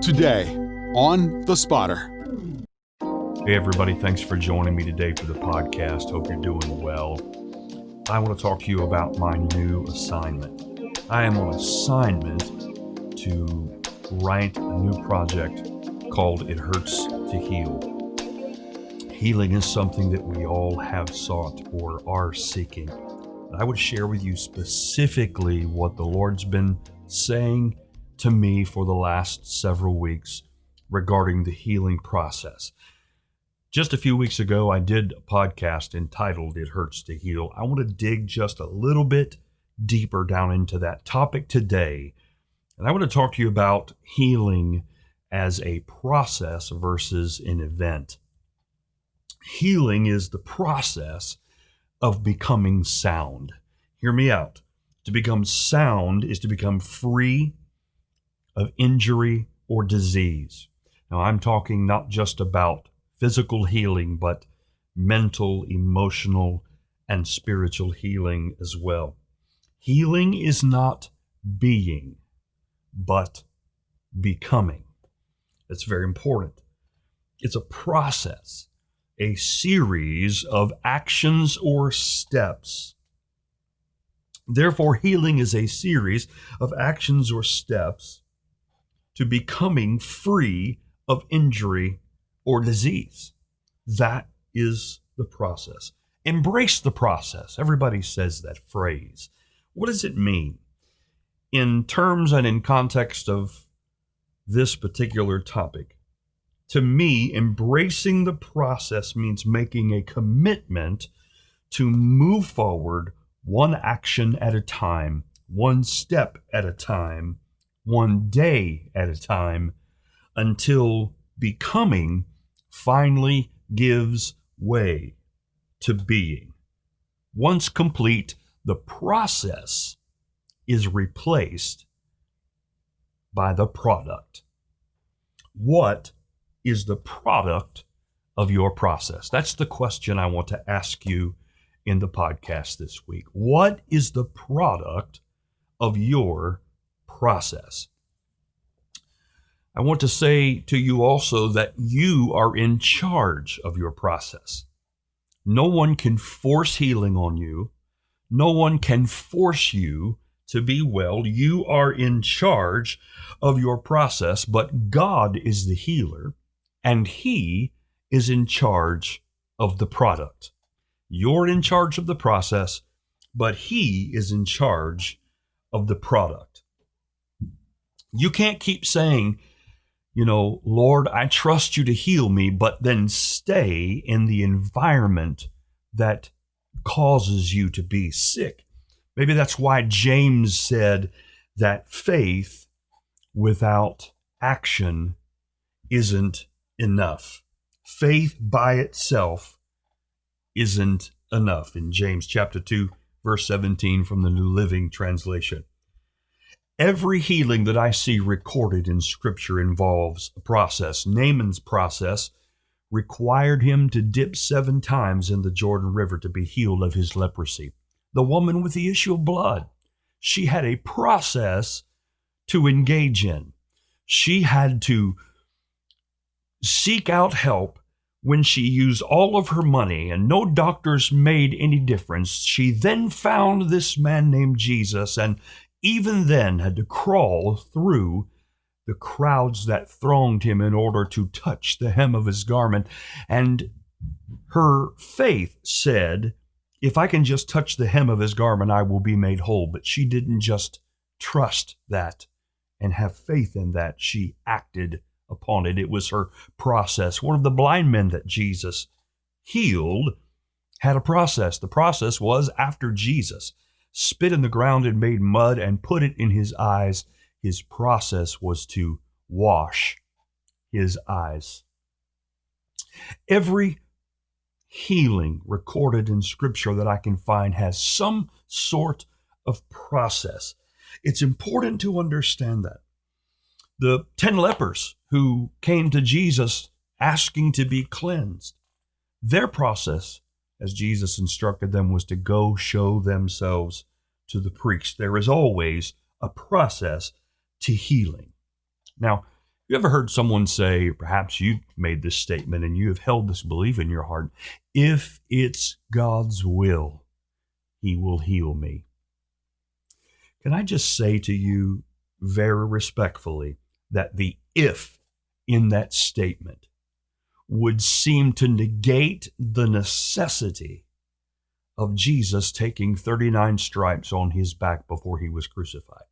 Today on The Spotter. Hey everybody, thanks for joining me today for the podcast. Hope you're doing well. I want to talk to you about my new assignment. I am on assignment to write a new project called It Hurts to Heal. Healing is something that we all have sought or are seeking. I would share with you specifically what the Lord's been saying to me for the last several weeks regarding the healing process. Just a few weeks ago, I did a podcast entitled It Hurts to Heal. I want to dig just a little bit deeper down into that topic today. And I want to talk to you about healing as a process versus an event. Healing is the process of becoming sound. Hear me out. To become sound is to become free of injury or disease. Now, I'm talking not just about physical healing, but mental, emotional, and spiritual healing as well. Healing is not being, but becoming. That's very important. It's a process, a series of actions or steps. Therefore, healing is a series of actions or steps to becoming free of injury or disease. That is the process. Embrace the process. Everybody says that phrase. What does it mean? In terms and in context of this particular topic, to me, embracing the process means making a commitment to move forward one action at a time, one step at a time, one day at a time, until becoming finally gives way to being. Once complete, the process is replaced by the product. What is the product of your process? That's the question I want to ask you in the podcast this week. What is the product of your process? I want to say to you also that you are in charge of your process. No one can force healing on you. No one can force you to be well. You are in charge of your process, but God is the healer, and He is in charge of the product. You're in charge of the process, but He is in charge of the product. You can't keep saying, Lord, I trust you to heal me, but then stay in the environment that causes you to be sick. Maybe that's why James said that faith without action isn't enough. Faith by itself isn't enough. In James chapter 2, verse 17 from the New Living Translation. Every healing that I see recorded in Scripture involves a process. Naaman's process required him to dip 7 times in the Jordan River to be healed of his leprosy. The woman with the issue of blood, she had a process to engage in. She had to seek out help when she used all of her money and no doctors made any difference. She then found this man named Jesus, and even then had to crawl through the crowds that thronged him in order to touch the hem of his garment. And her faith said, if I can just touch the hem of his garment, I will be made whole. But she didn't just trust that and have faith in that. She acted upon it. It was her process. One of the blind men that Jesus healed had a process. The process was, after Jesus spit in the ground and made mud and put it in his eyes, his process was to wash his eyes. Every healing recorded in Scripture that I can find has some sort of process. It's important to understand that. The 10 lepers who came to Jesus asking to be cleansed, their process, as Jesus instructed them, was to go show themselves to the priest. There is always a process to healing. Now, You ever heard someone say, perhaps you made this statement and you have held this belief in your heart, if it's God's will, He will heal me. Can I just say to you very respectfully that the if in that statement would seem to negate the necessity of Jesus taking 39 stripes on his back before he was crucified.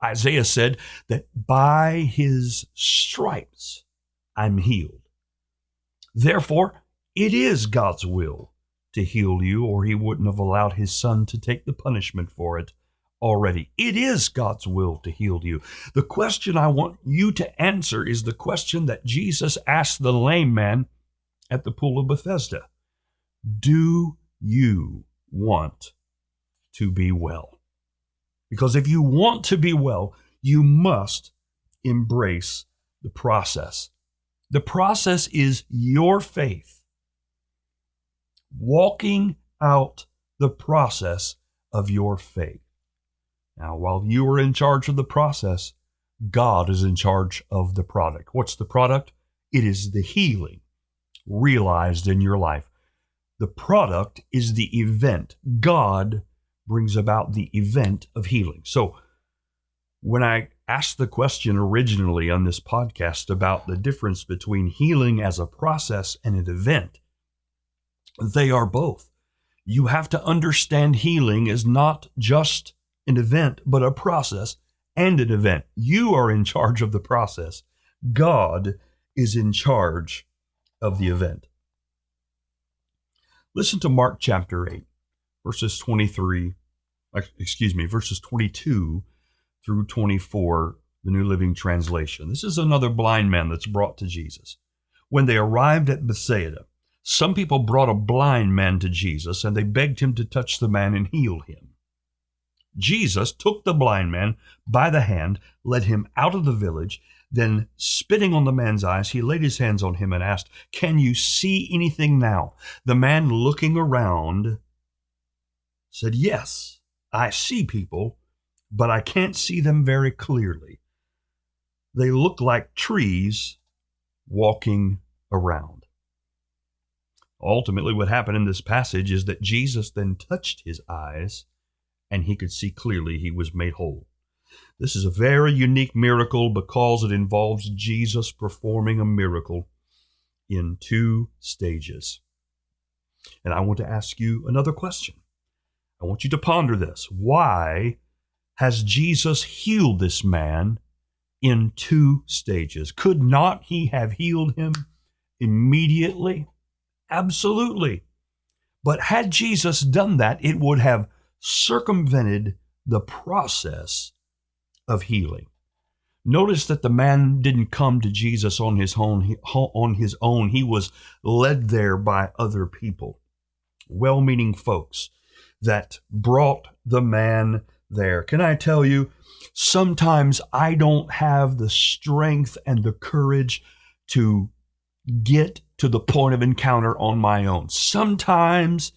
Isaiah said that by his stripes I'm healed. Therefore, it is God's will to heal you, or he wouldn't have allowed his son to take the punishment for it already. It is God's will to heal you. The question I want you to answer is the question that Jesus asked the lame man at the pool of Bethesda. Do you want to be well? Because if you want to be well, you must embrace the process. The process is your faith walking out the process of your faith. Now, while you are in charge of the process, God is in charge of the product. What's the product? It is the healing realized in your life. The product is the event. God brings about the event of healing. So when I asked the question originally on this podcast about the difference between healing as a process and an event, they are both. You have to understand healing is not just an event, but a process and an event. You are in charge of the process. God is in charge of the event. Listen to Mark chapter 8, verses 22 through 24, the New Living Translation. This is another blind man that's brought to Jesus. When they arrived at Bethsaida, some people brought a blind man to Jesus, and they begged him to touch the man and heal him. Jesus took the blind man by the hand, led him out of the village, then spitting on the man's eyes, he laid his hands on him and asked, "Can you see anything now?" The man, looking around, said, "Yes, I see people, but I can't see them very clearly. They look like trees walking around." Ultimately, what happened in this passage is that Jesus then touched his eyes, and he could see clearly. He was made whole. This is a very unique miracle because it involves Jesus performing a miracle in 2 stages. And I want to ask you another question. I want you to ponder this. Why has Jesus healed this man in 2 stages? Could not he have healed him immediately? Absolutely. But had Jesus done that, it would have circumvented the process of healing. Notice that the man didn't come to Jesus on his own. He was led there by other people, well-meaning folks that brought the man there. Can I tell you, sometimes I don't have the strength and the courage to get to the point of encounter on my own. Sometimes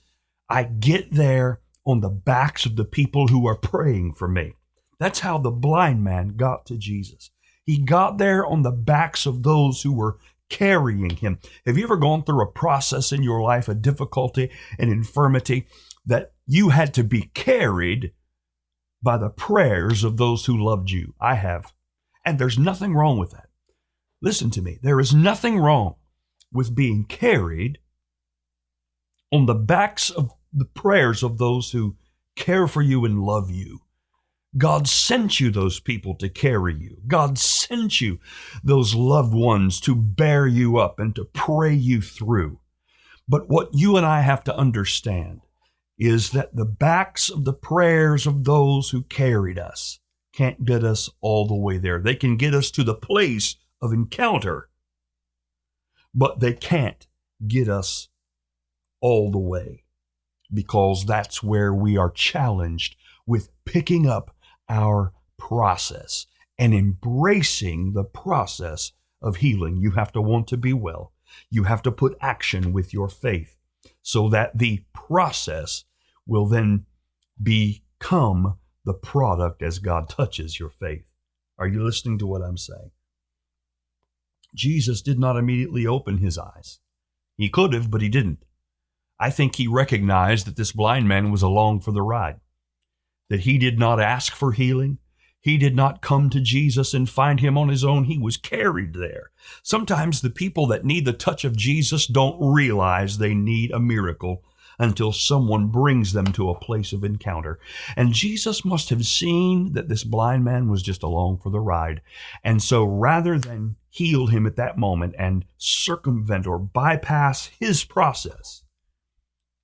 I get there on the backs of the people who are praying for me. That's how the blind man got to Jesus. He got there on the backs of those who were carrying him. Have you ever gone through a process in your life, a difficulty, an infirmity, that you had to be carried by the prayers of those who loved you? I have. And there's nothing wrong with that. Listen to me. There is nothing wrong with being carried on the backs of the prayers of those who care for you and love you. God sent you those people to carry you. God sent you those loved ones to bear you up and to pray you through. But what you and I have to understand is that the backs of the prayers of those who carried us can't get us all the way there. They can get us to the place of encounter, but they can't get us all the way, because that's where we are challenged with picking up our process and embracing the process of healing. You have to want to be well. You have to put action with your faith so that the process will then become the product as God touches your faith. Are you listening to what I'm saying? Jesus did not immediately open his eyes. He could have, but he didn't. I think he recognized that this blind man was along for the ride, that he did not ask for healing. He did not come to Jesus and find him on his own. He was carried there. Sometimes the people that need the touch of Jesus don't realize they need a miracle until someone brings them to a place of encounter. And Jesus must have seen that this blind man was just along for the ride. And so rather than heal him at that moment and circumvent or bypass his process,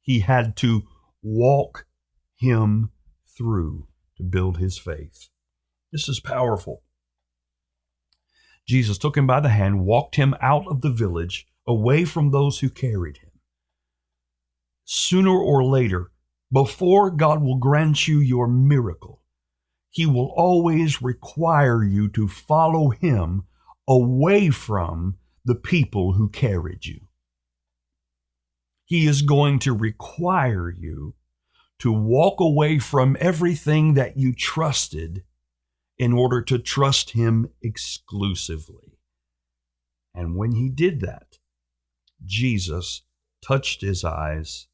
he had to walk him through to build his faith. This is powerful. Jesus took him by the hand, walked him out of the village, away from those who carried him. Sooner or later, before God will grant you your miracle, he will always require you to follow him away from the people who carried you. He is going to require you to walk away from everything that you trusted in order to trust him exclusively. And when he did that, Jesus touched his eyes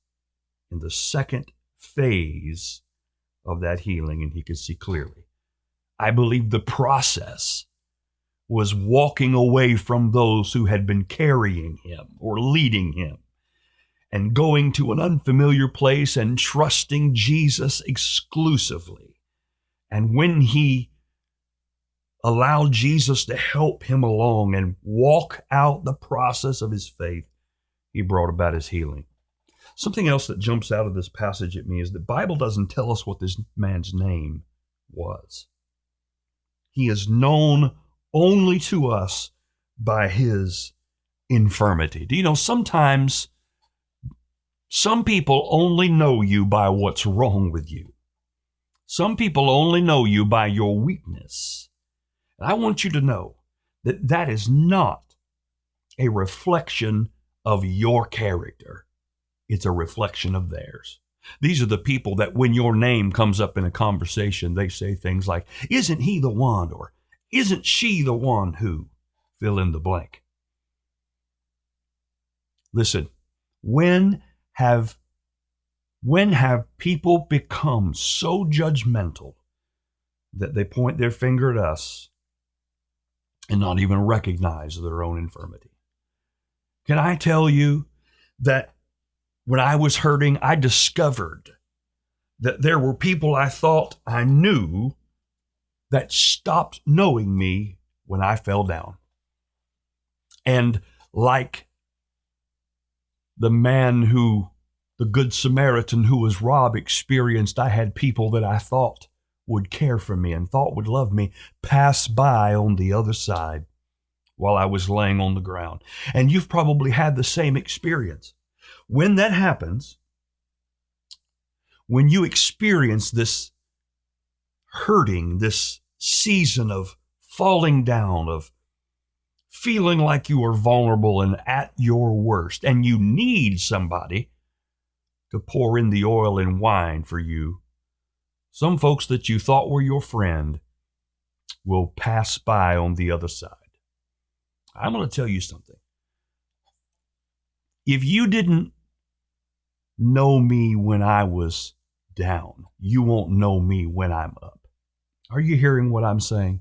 in the second phase of that healing, and he could see clearly. I believe the process was walking away from those who had been carrying him or leading him and going to an unfamiliar place and trusting Jesus exclusively. And when he allowed Jesus to help him along and walk out the process of his faith, he brought about his healing. Something else that jumps out of this passage at me is the Bible doesn't tell us what this man's name was. He is known only to us by his infirmity. Do you know, sometimes some people only know you by what's wrong with you. Some people only know you by your weakness. And I want you to know that that is not a reflection of your character. It's a reflection of theirs. These are the people that when your name comes up in a conversation, they say things like, isn't he the one? Or isn't she the one who? Fill in the blank. Listen, when have people become so judgmental that they point their finger at us and not even recognize their own infirmity? Can I tell you that when I was hurting, I discovered that there were people I thought I knew that stopped knowing me when I fell down. And like the Good Samaritan who was robbed experienced, I had people that I thought would care for me and thought would love me pass by on the other side while I was laying on the ground. And you've probably had the same experience. When that happens, when you experience this hurting, this season of falling down, of feeling like you are vulnerable and at your worst, and you need somebody to pour in the oil and wine for you, some folks that you thought were your friend will pass by on the other side. I'm going to tell you something. If you didn't know me when I was down, you won't know me when I'm up. Are you hearing what I'm saying?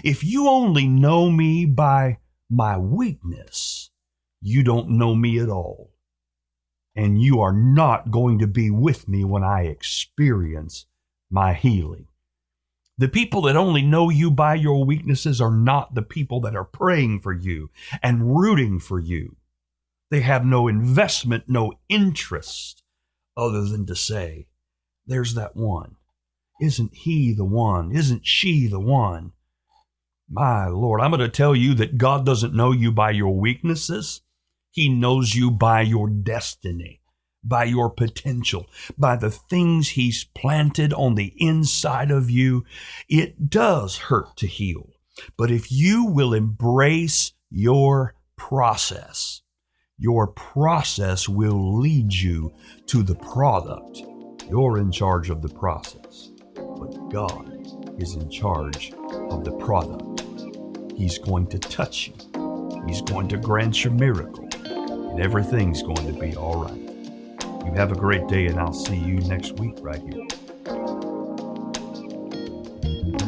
If you only know me by my weakness, you don't know me at all. And you are not going to be with me when I experience my healing. The people that only know you by your weaknesses are not the people that are praying for you and rooting for you. They have no investment, no interest other than to say, there's that one. Isn't he the one? Isn't she the one? My Lord, I'm going to tell you that God doesn't know you by your weaknesses. He knows you by your destiny, by your potential, by the things he's planted on the inside of you. It does hurt to heal. But if you will embrace your process will lead you to the product. You're in charge of the process, but God is in charge of the product. He's going to touch you He's going to grant your miracle, and everything's going to be all right. You have a great day, and I'll see you next week right here.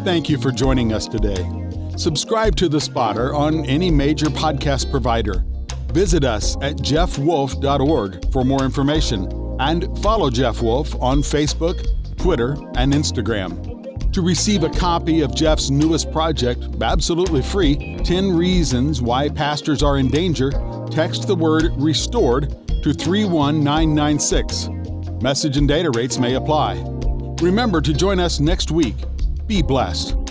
Thank you for joining us today. Subscribe to The Spotter on any major podcast provider. Visit us at jeffwolf.org for more information, and follow Jeff Wolf on Facebook, Twitter, and Instagram. To receive a copy of Jeff's newest project, absolutely free, 10 Reasons Why Pastors Are in Danger, text the word RESTORED to 31996. Message and data rates may apply. Remember to join us next week. Be blessed.